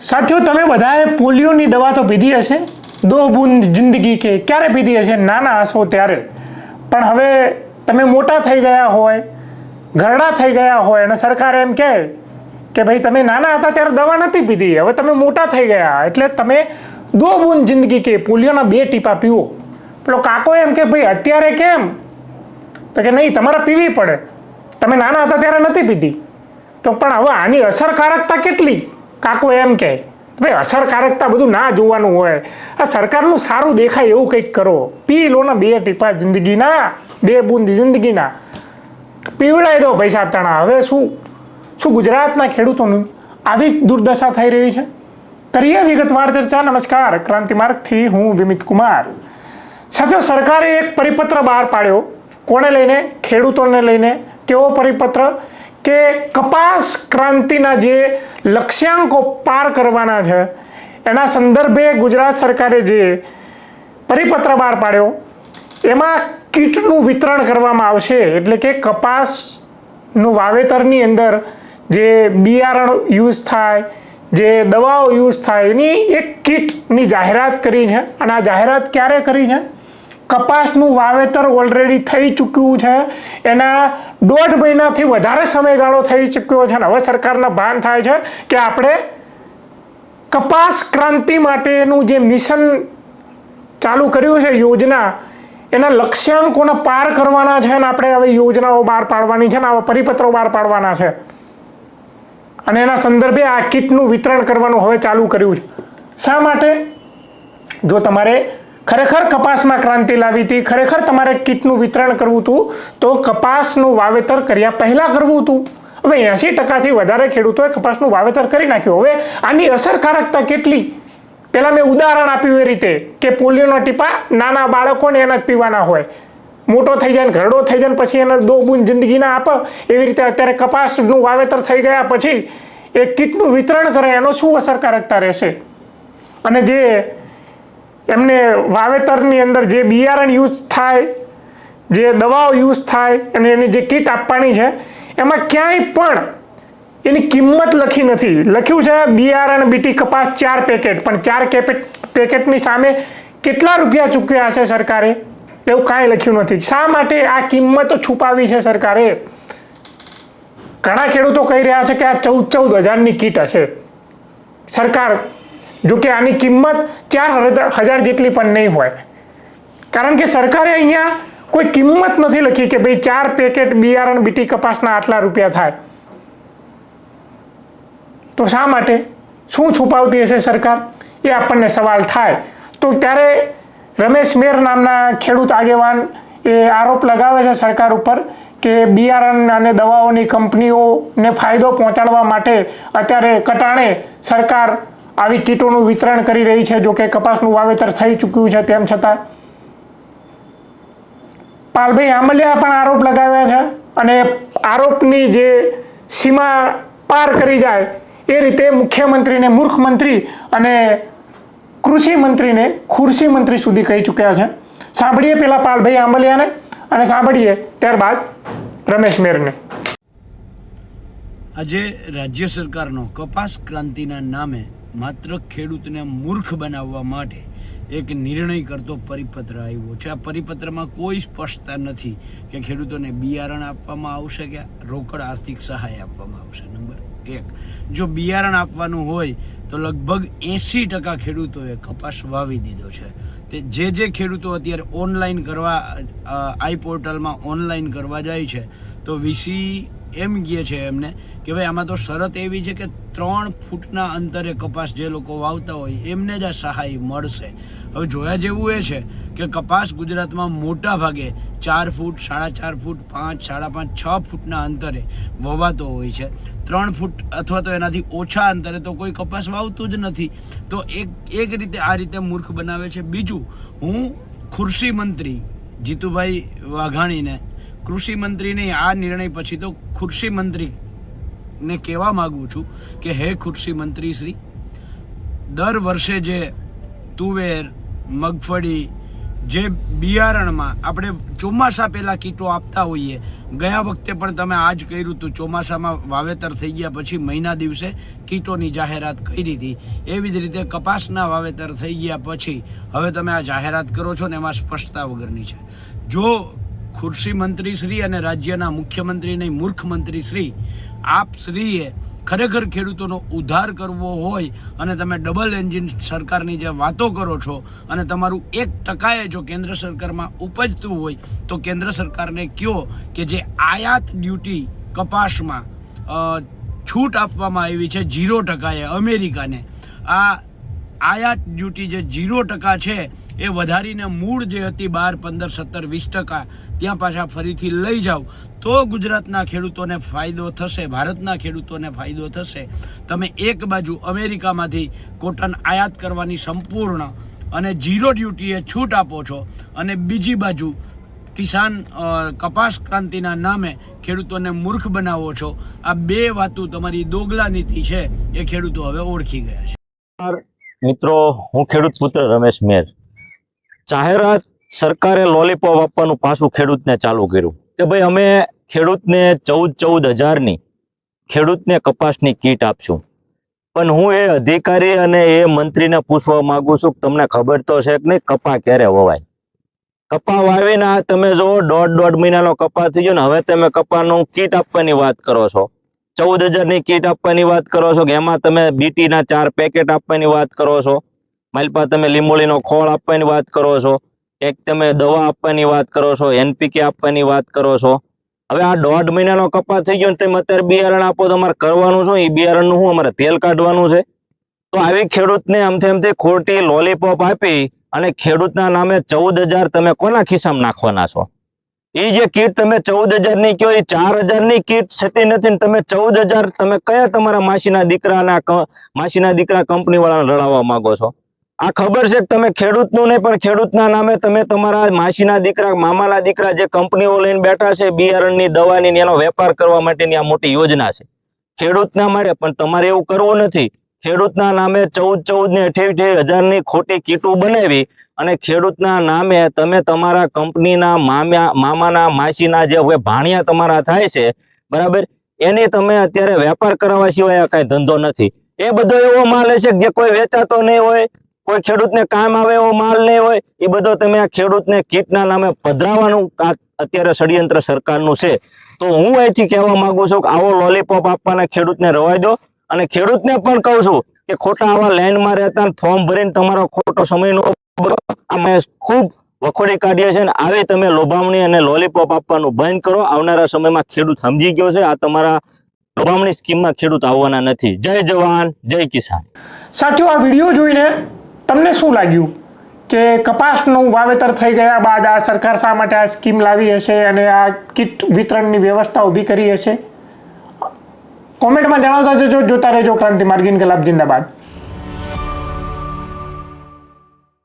સાથીઓ, તમે બધાએ પોલિયોની દવા તો પીધી હશે, દો બૂંદ જિંદગી કે ક્યારે પીધી હશે? નાના હશો ત્યારે. પણ હવે તમે મોટા થઈ ગયા હોય, ઘરડા થઈ ગયા હોય અને સરકાર એમ કહે કે ભાઈ તમે નાના હતા ત્યારે દવા નથી પીધી, હવે તમે મોટા થઈ ગયા એટલે તમે દો બૂંદ જિંદગી કે પોલિયોના 2 ટીપા પીવો. પેલો કાકો એમ કે ભાઈ અત્યારે કેમ? તો કે નહીં, તમારે પીવી પડે, તમે નાના હતા ત્યારે નથી પીધી. તો પણ હવે આની અસરકારકતા કેટલી? કાકો એમ કહે ભાઈ અસરકારકતા બધું ના જોવાનું હોય, આ સરકારનું સારું દેખાય એવું કંઈક કરો, પી લો ને 2 ટીપા જિંદગીના, 2 બૂંદ જિંદગીના, પીવડાવી દો પૈસા તણા. હવે શું ગુજરાતના ખેડૂતોની આવી જ દુર્દશા થઈ રહી છે? કરીએ વિગતવાર ચર્ચા. નમસ્કાર, ક્રાંતિ માર્ગથી હું વિમિત કુમાર. સાથીઓ, સરકારે એક પરિપત્ર બહાર પાડ્યો. કોને લઈને? ખેડૂતોને લઈને. કેવો પરિપત્ર? કે કપાસ ક્રાંતિના જે લક્ષ્યાંકો પાર કરવાના છે એના સંદર્ભે ગુજરાત સરકારે જે પરિપત્ર બહાર પાડ્યો એમાં કીટનું વિતરણ કરવામાં આવશે. એટલે કે કપાસનું વાવેતરની અંદર જે બિયારણ યુઝ થાય, જે દવાઓ યુઝ થાય, એની એક કીટની જાહેરાત કરી છે. અને આ જાહેરાત ક્યારે કરી છે? કપાસનું વાવેતર ઓલરેડી થઈ ચૂક્યું છે, એના 1.5 મહિનાથી વધારે સમયગાળો થઈ ચૂક્યો છે. હવે સરકારના ભાન થાય છે કે આપણે કપાસ ક્રાંતિ માટેનું જે મિશન ચાલુ કર્યું છે, યોજના, એના લક્ષ્યાંકોને પાર કરવાના છે અને આપણે હવે યોજનાઓ બહાર પાડવાની છે ને આવા પરિપત્રો બહાર પાડવાના છે. અને એના સંદર્ભે આ કીટનું વિતરણ કરવાનું હવે ચાલુ કર્યું છે. શા માટે? જો તમારે ખરેખર કપાસમાં ક્રાંતિ લાવી હતી, ખરેખર તમારે કીટનું વિતરણ કરવું હતું, તો કપાસનું વાવેતર કર્યા પહેલાં કરવું હતું. હવે 80%થી વધારે ખેડૂતોએ કપાસનું વાવેતર કરી નાખ્યું. હવે આની અસરકારકતા કેટલી? પહેલાં મેં ઉદાહરણ આપ્યું એ રીતે કે પોલિયોના ટીપા નાના બાળકોને એના જ પીવાના હોય, મોટો થઈ જાય ને ઘરડો થઈ જાય પછી એને 2 બૂંદ જિંદગીના આપે. એવી રીતે અત્યારે કપાસનું વાવેતર થઈ ગયા પછી એ કીટનું વિતરણ કરે, એનો શું અસરકારકતા રહેશે? અને જે એમને વાવેતરની અંદર જે બિયારણ યુઝ થાય, જે દવાઓ યુઝ થાય અને એની જે કીટ આપવાની છે એમાં ક્યાંય પણ એની કિંમત લખી નથી. લખ્યું છે બિયારણ બીટી કપાસ 4 પેકેટ, પણ 4 પેકેટની સામે કેટલા રૂપિયા ચૂકવ્યા હશે સરકારે? એવું કાંઈ લખ્યું નથી. શા માટે આ કિંમતો છુપાવી છે સરકારે? ઘણા ખેડૂતો કહી રહ્યા છે કે આ 14 હજારની કીટ હશે. સરકાર જો કે આની કિંમત 4,000 જેટલી પણ નહીં હોય, કારણ કે સરકારે અહીંયા કોઈ કિંમત નથી લખી કે ભાઈ 4 પેકેટ બિયારણ બીટી કપાસના આટલા રૂપિયા થાય. તો શા માટે? શું છુપાવતી હશે સરકાર? એ આપણને સવાલ થાય. તો ત્યારે રમેશ મેર નામના ખેડૂત આગેવાન એ આરોપ લગાવે છે સરકાર ઉપર કે બિયારણ અને દવાઓની કંપનીઓને ફાયદો પહોંચાડવા માટે અત્યારે કટાણે સરકાર આવી કીટોનું વિતરણ કરી રહી છે. જો કે કપાસનું વાવેતર થઈ ચૂક્યું છે તેમ છતાં. પાલભાઈ આંબલિયા પણ આરોપ લગાવ્યા છે અને આરોપની જે સીમા પાર કરી જાય એ રીતે મુખ્યમંત્રીને મૂર્ખ મંત્રી અને કૃષિ મંત્રીને ખુરશી મંત્રી સુધી કહી ચૂક્યા છે. સાંભળીએ પેલા પાલભાઈ આંબલિયાને અને સાંભળીએ ત્યારબાદ રમેશ મેરને. આજે રાજ્ય સરકારનો કપાસ ક્રાંતિના નામે માત્ર ખેડૂતને મૂર્ખ બનાવવા માટે એક નિર્ણય કરતો પરિપત્ર આવ્યો છે. આ પરિપત્રમાં કોઈ સ્પષ્ટતા નથી કે ખેડૂતોને બિયારણ આપવામાં આવશે કે રોકડ આર્થિક સહાય આપવામાં આવશે. નંબર 1, જો બિયારણ આપવાનું હોય તો લગભગ 80% ખેડૂતોએ કપાસ વાવી દીધો છે. તે જે ખેડૂતો અત્યારે ઓનલાઈન કરવા આઈ પોર્ટલમાં ઓનલાઈન કરવા જાય છે તો વીસી એમ કહે છે એમને કે ભાઈ આમાં તો શરત એવી છે કે 3 ફૂટના અંતરે કપાસ જે લોકો વાવતા હોય એમને જ આ સહાય મળશે. હવે જોયા જેવું એ છે કે કપાસ ગુજરાતમાં મોટા ભાગે 4 ફૂટ, 4.5 ફૂટ, 5, 5.5, 6 ફૂટના અંતરે વવાતો હોય છે. 3 ફૂટ અથવા તો એનાથી ઓછા અંતરે તો કોઈ કપાસ વાવતું જ નથી. તો એક રીતે આ રીતે મૂર્ખ બનાવે છે. બીજું, હું કૃષિ મંત્રી જીતુભાઈ વાઘાણીને, કૃષિ મંત્રીને આ નિર્ણય પછી તો કૃષિ મંત્રીને કહેવા માગું છું કે હે કૃષિ મંત્રી શ્રી, દર વર્ષે જે તુવેર, મગફળી જે બિયારણમાં આપણે ચોમાસા પહેલાં કીટો આપતા હોઈએ, ગયા વખતે પણ તમે આ જ કર્યું હતું, ચોમાસામાં વાવેતર થઈ ગયા પછી મહિના દિવસે કીટોની જાહેરાત કરી હતી. એવી જ રીતે કપાસના વાવેતર થઈ ગયા પછી હવે તમે આ જાહેરાત કરો છો ને એમાં સ્પષ્ટતા વગરની છે. જો ખુરશી મંત્રી શ્રી અને રાજ્યના મુખ્યમંત્રી નહીં, મૂર્ખ મંત્રી શ્રી આપ શ્રીએ ખરેખર ખેડૂતોનો ઉદ્ધાર કરવો હોય અને તમે ડબલ એન્જિન સરકારની જે વાતો કરો છો અને તમારું 1% જો કેન્દ્ર સરકારમાં ઉપજતું હોય તો કેન્દ્ર સરકારને કહો કે જે આયાત ડ્યુટી કપાસમાં છૂટ આપવામાં આવી છે 0%, અમેરિકાને આ આયાત ડ્યુટી જે 0% છે એ વધારીને મૂળ જે હતી 12, 15, 17, 20% ત્યાં પાછા ફરીથી લઈ જાઓ તો ગુજરાતના ખેડૂતોને ફાયદો થશે, ભારતના ખેડૂતોને ફાયદો થશે. તમે એક બાજુ અમેરિકામાંથી કોટન આયાત કરવાની સંપૂર્ણ અને 0 ડ્યુટીએ છૂટ આપો છો અને બીજી બાજુ કિસાન કપાસ ક્રાંતિના નામે ખેડૂતોને મૂર્ખ બનાવો છો. આ બે વાતો તમારી દોગલા નીતિ છે એ ખેડૂતો હવે ઓળખી ગયા છે. મિત્રો, હું ખેડૂત પુત્ર રમેશ મેર. જાહેરાત સરકારે લોલીપોપ આપવાનું પાછું ખેડૂતને ચાલુ કર્યું કે ભાઈ અમે ખેડૂતને 14,000ની ખેડૂતને કપાસની કીટ આપશું. પણ હું એ અધિકારી અને એ મંત્રીને પૂછવા માંગુ છું કે તમને ખબર તો છે કે નહીં કપા ક્યારે વવાય? કપા વાવીને આ તમે જો 1.5 મહિનાનો કપા થઈ ગયો ને હવે તમે કપાનું કીટ આપવાની વાત કરો છો. 14,000ની કીટ આપવાની વાત કરો છો કે એમાં તમે બીટીના 4 પેકેટ આપવાની વાત કરો છો, માલપા તમે લીંબોળીનો ખોળ આપવાની વાત કરો છો, એક તમે દવા આપવાની વાત કરો છો, NPK આપવાની વાત કરો છો. હવે આ 1.5 મહિનાનો કપા થઈ ગયો ને તમે અત્યારે બિયારણ આપો તો અમારે કરવાનું શું? એ બિયારણનું શું અમારે તેલ કાઢવાનું છે? તો આવી ખેડૂતને આમથી ખોટી લોલીપોપ આપી અને ખેડૂતના નામે 14,000 તમે કોના ખિસ્સામાં નાખવાના છો? એ જે કીટ તમે 14,000ની કહો એ 4,000ની કીટ થતી નથી ને તમે 14,000 તમે કયા તમારા માસીના દીકરા કંપની વાળાને રડાવવા માંગો છો? આ ખબર છે કે તમે ખેડૂતનું નહીં પણ ખેડૂતના નામે તમે તમારા માસીના દીકરા, મામાના દીકરા જે કંપનીઓ લઈને બેઠા છે બિયારણની, દવાની, એનો વેપાર કરવા માટેની આ મોટી યોજના છે ખેડૂતના માટે. પણ તમારે એવું કરવું નથી. ખેડૂતના નામે 14,000 ને 28,000ની ખોટી કીટો બનાવી અને ખેડૂતના નામે તમે તમારા કંપનીના મામાના, માસીના જે હવે ભાણિયા તમારા થાય છે, બરાબર, એની તમે અત્યારે વેપાર કરવા સિવાય કાંઈ ધંધો નથી. એ બધો એવો માલ હશે જે કોઈ વેચાતો નહીં હોય, કોઈ ખેડૂતને કામ આવે એવો માલ નહીં હોય. એ બધો તમે આ ખેડૂતને કીટના નામે પધરાવવાનું અત્યારે ષડયંત્ર સરકારનું છે. તો હું અહીંથી કહેવા માંગુ છું કે આવો લોલીપોપ આપવાના ખેડૂતને રવાઈ દો. અને ખેડૂતને પણ કહું છું કે ખોટા આવા લાઈનમાં રહેતા ફોર્મ ભરીને તમારો ખોટો સમયનો અમે ખૂબ વખોડી કાઢીએ છીએ. આવી તમે લોભામણી અને લોલીપોપ આપવાનું બંધ કરો. આવનારા સમયમાં ખેડૂત સમજી ગયો છે આ તમારા લોભામણી સ્કીમમાં ખેડૂત આવવાના નથી. જય જવાન, જય કિસાન. સાથીઓ, આ વિડીયો જોઈને તમને શું લાગ્યું કે કપાસનું વાવેતર થઈ ગયા બાદ આ સરકાર શા માટે આ સ્કીમ લાવી હશે અને આ કીટ વિતરણની વ્યવસ્થા ઊભી કરી હશે? કોમેન્ટમાં જણાવતા જજો. જોતા રહેજો ક્રાંતિ માર્ગ. ઇન્કલાબ જિંદાબાદ.